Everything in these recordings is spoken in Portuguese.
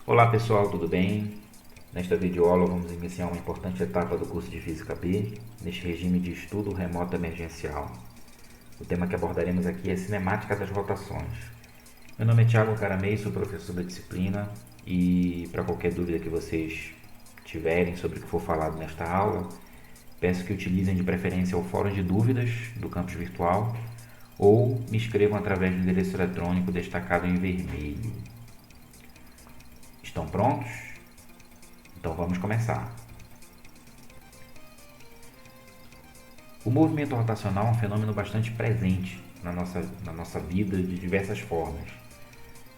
Olá pessoal, tudo bem? Nesta videoaula vamos iniciar uma importante etapa do curso de Física B, neste regime de estudo remoto emergencial. O tema que abordaremos aqui é cinemática das rotações. Meu nome é Thiago Caramei, sou professor da disciplina e para qualquer dúvida que vocês tiverem sobre o que for falado nesta aula, peço que utilizem de preferência o fórum de dúvidas do campus virtual ou me escrevam através do endereço eletrônico destacado em vermelho. Estão prontos? Então vamos começar. O movimento rotacional é um fenômeno bastante presente na nossa vida de diversas formas.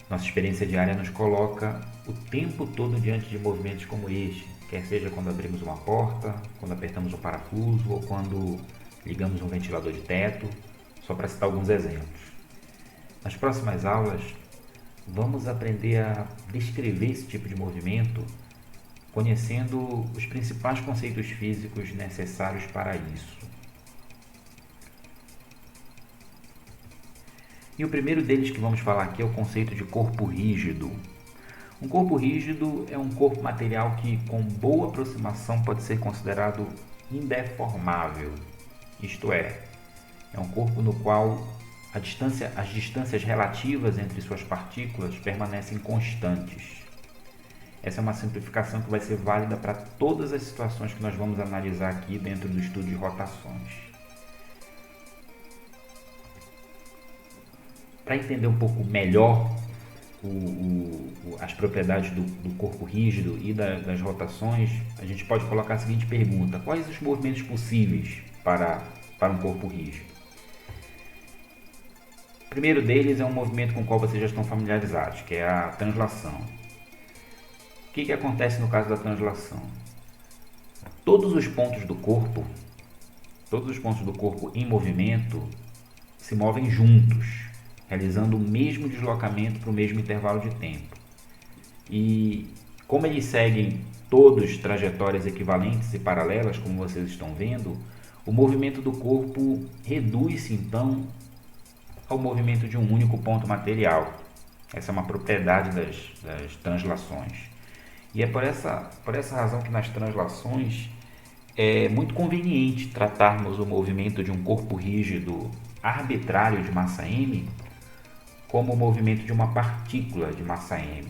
Nossa experiência diária nos coloca o tempo todo diante de movimentos como este, quer seja quando abrimos uma porta, quando apertamos um parafuso ou quando ligamos um ventilador de teto, só para citar alguns exemplos. Nas próximas aulas, vamos aprender a descrever esse tipo de movimento, conhecendo os principais conceitos físicos necessários para isso. E o primeiro deles que vamos falar aqui é o conceito de corpo rígido. Um corpo rígido é um corpo material que, com boa aproximação, pode ser considerado indeformável. Isto é um corpo no qual as distâncias relativas entre suas partículas permanecem constantes. Essa é uma simplificação que vai ser válida para todas as situações que nós vamos analisar aqui dentro do estudo de rotações. Para entender um pouco melhor as propriedades do corpo rígido e das rotações, a gente pode colocar a seguinte pergunta: quais os movimentos possíveis para um corpo rígido? O primeiro deles é um movimento com o qual vocês já estão familiarizados, que é a translação. O que acontece no caso da translação? Todos os pontos do corpo em movimento se movem juntos, realizando o mesmo deslocamento para o mesmo intervalo de tempo. E como eles seguem todos trajetórias equivalentes e paralelas, como vocês estão vendo, o movimento do corpo reduz-se então ao movimento de um único ponto material. Essa é uma propriedade das translações. E é por essa razão que nas translações é muito conveniente tratarmos o movimento de um corpo rígido arbitrário de massa m como o movimento de uma partícula de massa m.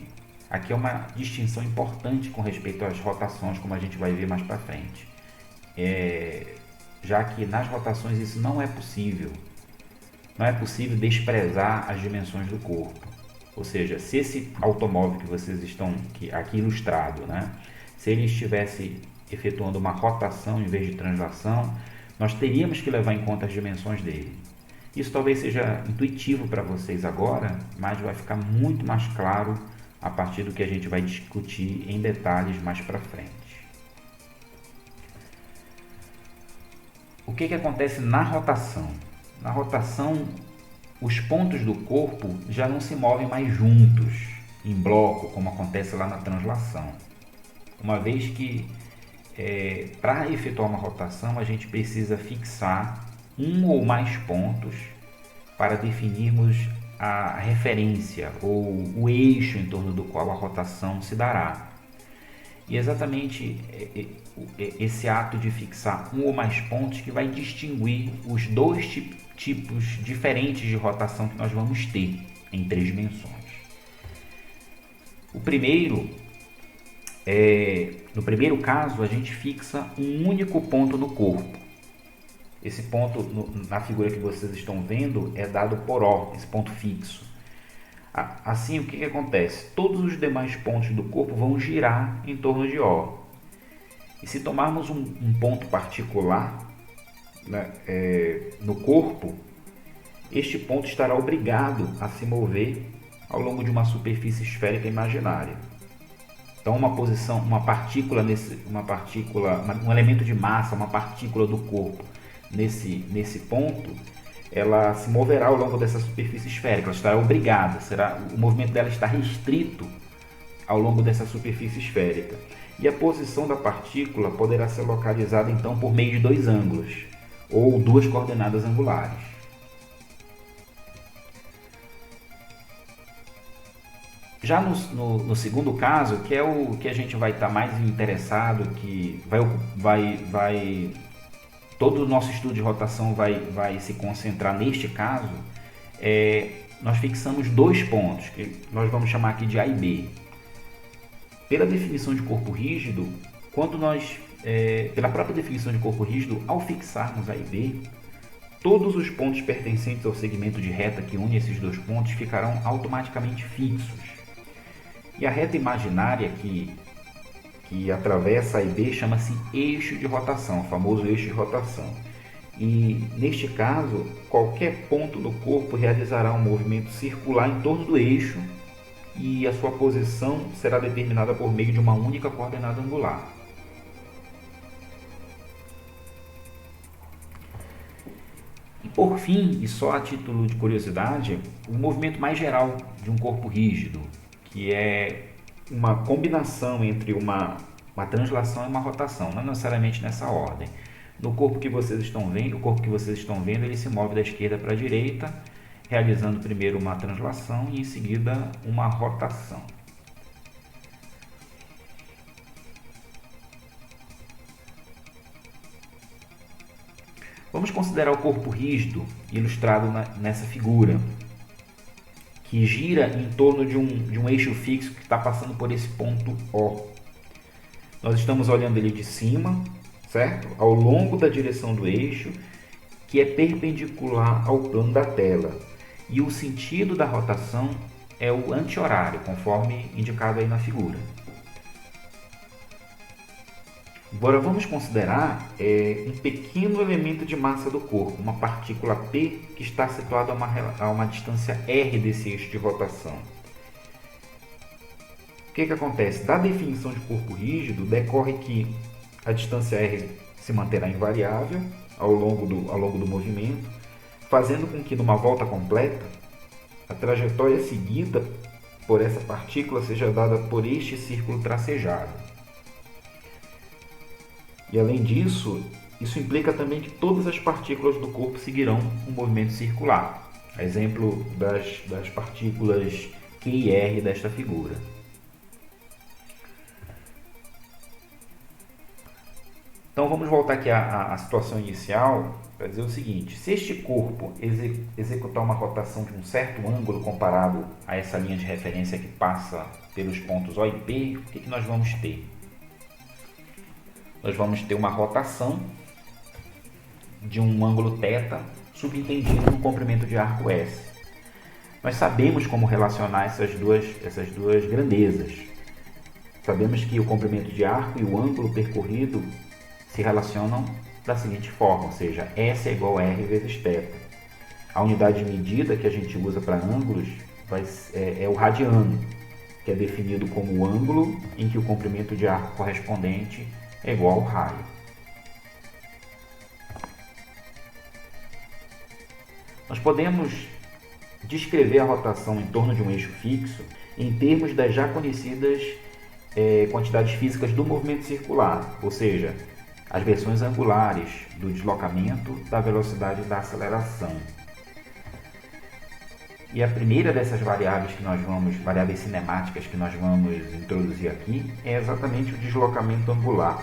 Aqui é uma distinção importante com respeito às rotações, como a gente vai ver mais para frente. Já que nas rotações isso não é possível. Não é possível desprezar as dimensões do corpo. Ou seja, se esse automóvel que vocês estão aqui ilustrado, se ele estivesse efetuando uma rotação em vez de translação, nós teríamos que levar em conta as dimensões dele. Isso talvez seja intuitivo para vocês agora, mas vai ficar muito mais claro a partir do que a gente vai discutir em detalhes mais para frente. O que acontece na rotação? Na rotação, os pontos do corpo já não se movem mais juntos, em bloco, como acontece lá na translação. Uma vez que, para efetuar uma rotação, a gente precisa fixar um ou mais pontos para definirmos a referência ou o eixo em torno do qual a rotação se dará. E exatamente esse ato de fixar um ou mais pontos que vai distinguir os dois tipos diferentes de rotação que nós vamos ter em 3 dimensões. No primeiro caso, a gente fixa um único ponto no corpo. Esse ponto, na figura que vocês estão vendo, é dado por O, esse ponto fixo. Assim, o que acontece? Todos os demais pontos do corpo vão girar em torno de O. E se tomarmos um ponto particular no corpo, este ponto estará obrigado a se mover ao longo de uma superfície esférica imaginária. Então, um elemento de massa, uma partícula do corpo, nesse ponto, ela se moverá ao longo dessa superfície esférica, ela estará obrigada, o movimento dela está restrito ao longo dessa superfície esférica. E a posição da partícula poderá ser localizada então por meio de 2 ângulos, ou 2 coordenadas angulares. Já no segundo caso, que é o que a gente vai estar mais interessado, que todo o nosso estudo de rotação vai se concentrar neste caso, nós fixamos 2 pontos, que nós vamos chamar aqui de A e B. Pela definição de corpo rígido, pela própria definição de corpo rígido, ao fixarmos A e B, todos os pontos pertencentes ao segmento de reta que une esses 2 pontos ficarão automaticamente fixos. E a reta imaginária que atravessa A e B chama-se eixo de rotação, o famoso eixo de rotação. E neste caso, qualquer ponto do corpo realizará um movimento circular em torno do eixo e a sua posição será determinada por meio de uma única coordenada angular. E por fim, e só a título de curiosidade, o movimento mais geral de um corpo rígido, que é uma combinação entre uma translação e uma rotação, não necessariamente nessa ordem. No corpo que vocês estão vendo, ele se move da esquerda para a direita, realizando primeiro uma translação e em seguida uma rotação. Vamos considerar o corpo rígido ilustrado nessa figura, que gira em torno de um eixo fixo que está passando por esse ponto O. Nós estamos olhando ele de cima, certo? Ao longo da direção do eixo, que é perpendicular ao plano da tela. E o sentido da rotação é o anti-horário, conforme indicado aí na figura. Agora vamos considerar um pequeno elemento de massa do corpo, uma partícula P que está situada a uma distância r desse eixo de rotação. O que acontece? Da definição de corpo rígido, decorre que a distância r se manterá invariável ao longo do movimento, fazendo com que numa volta completa, a trajetória seguida por essa partícula seja dada por este círculo tracejado. E além disso, isso implica também que todas as partículas do corpo seguirão um movimento circular. Exemplo das partículas Q e R desta figura. Então vamos voltar aqui à situação inicial para dizer o seguinte: se este corpo executar uma rotação de um certo ângulo comparado a essa linha de referência que passa pelos pontos O e P, o que nós vamos ter? Nós vamos ter uma rotação de um ângulo θ subentendido no comprimento de arco S. Nós sabemos como relacionar essas duas grandezas. Sabemos que o comprimento de arco e o ângulo percorrido se relacionam da seguinte forma, ou seja, S é igual a R vezes θ. A unidade de medida que a gente usa para ângulos é o radiano, que é definido como o ângulo em que o comprimento de arco correspondente é igual ao raio. Nós podemos descrever a rotação em torno de um eixo fixo em termos das já conhecidas quantidades físicas do movimento circular, ou seja, as versões angulares do deslocamento, da velocidade e da aceleração. E a primeira dessas variáveis cinemáticas que nós vamos introduzir aqui é exatamente o deslocamento angular.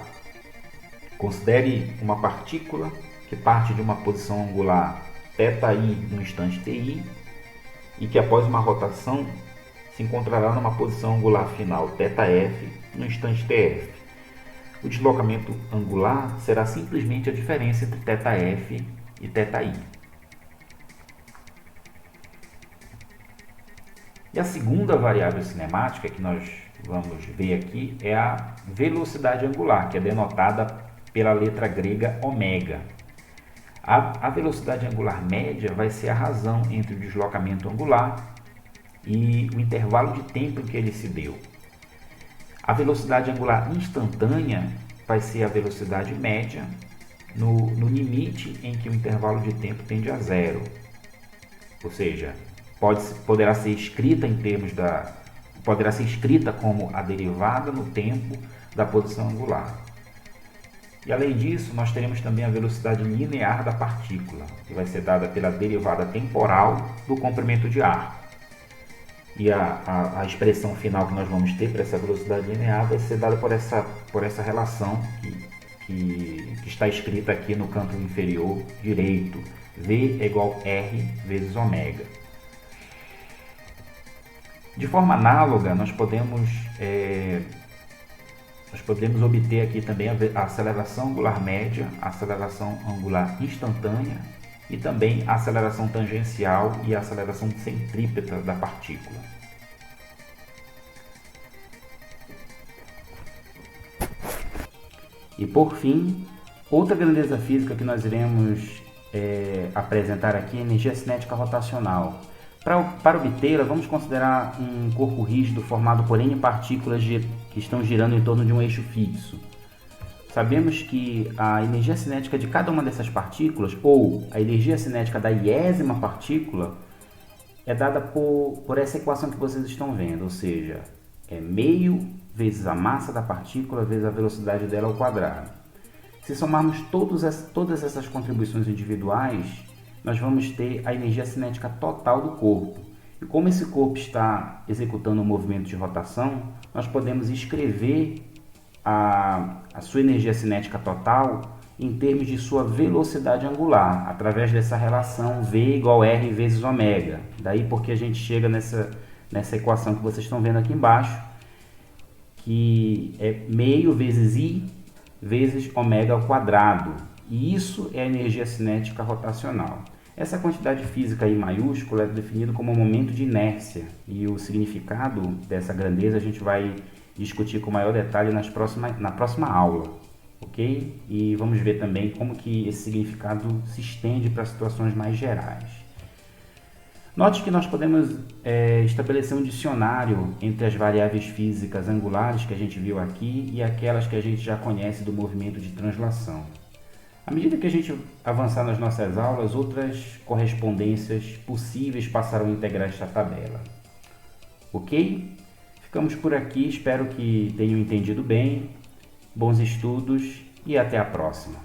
Considere uma partícula que parte de uma posição angular θi no instante ti e que após uma rotação se encontrará numa posição angular final θf no instante tf. O deslocamento angular será simplesmente a diferença entre θf e θi. E a segunda variável cinemática que nós vamos ver aqui é a velocidade angular, que é denotada pela letra grega ômega. A velocidade angular média vai ser a razão entre o deslocamento angular e o intervalo de tempo em que ele se deu. A velocidade angular instantânea vai ser a velocidade média no limite em que o intervalo de tempo tende a zero. Ou seja, poderá ser escrita como a derivada no tempo da posição angular. E além disso, nós teremos também a velocidade linear da partícula, que vai ser dada pela derivada temporal do comprimento de arco. e a expressão final que nós vamos ter para essa velocidade linear vai ser dada por essa relação que está escrita aqui no canto inferior direito. V é igual a R vezes ômega. De forma análoga, nós podemos obter aqui também a aceleração angular média, a aceleração angular instantânea e também a aceleração tangencial e a aceleração centrípeta da partícula. E por fim, outra grandeza física que nós iremos apresentar aqui é a energia cinética rotacional. Para obtê-la, vamos considerar um corpo rígido formado por N partículas que estão girando em torno de um eixo fixo. Sabemos que a energia cinética de cada uma dessas partículas, ou a energia cinética da iésima partícula, é dada por essa equação que vocês estão vendo, ou seja, é meio vezes a massa da partícula vezes a velocidade dela ao quadrado. Se somarmos todas essas contribuições individuais, nós vamos ter a energia cinética total do corpo. E como esse corpo está executando um movimento de rotação, nós podemos escrever a sua energia cinética total em termos de sua velocidade angular, através dessa relação V igual a R vezes ômega. Daí porque a gente chega nessa equação que vocês estão vendo aqui embaixo, que é meio vezes I vezes ômega ao quadrado. E isso é a energia cinética rotacional. Essa quantidade física I maiúscula é definida como momento de inércia. E o significado dessa grandeza a gente vai discutir com maior detalhe na próxima aula. Ok? E vamos ver também como que esse significado se estende para situações mais gerais. Note que nós podemos estabelecer um dicionário entre as variáveis físicas angulares que a gente viu aqui e aquelas que a gente já conhece do movimento de translação. À medida que a gente avançar nas nossas aulas, outras correspondências possíveis passarão a integrar esta tabela. Ok? Ficamos por aqui, espero que tenham entendido bem. Bons estudos e até a próxima.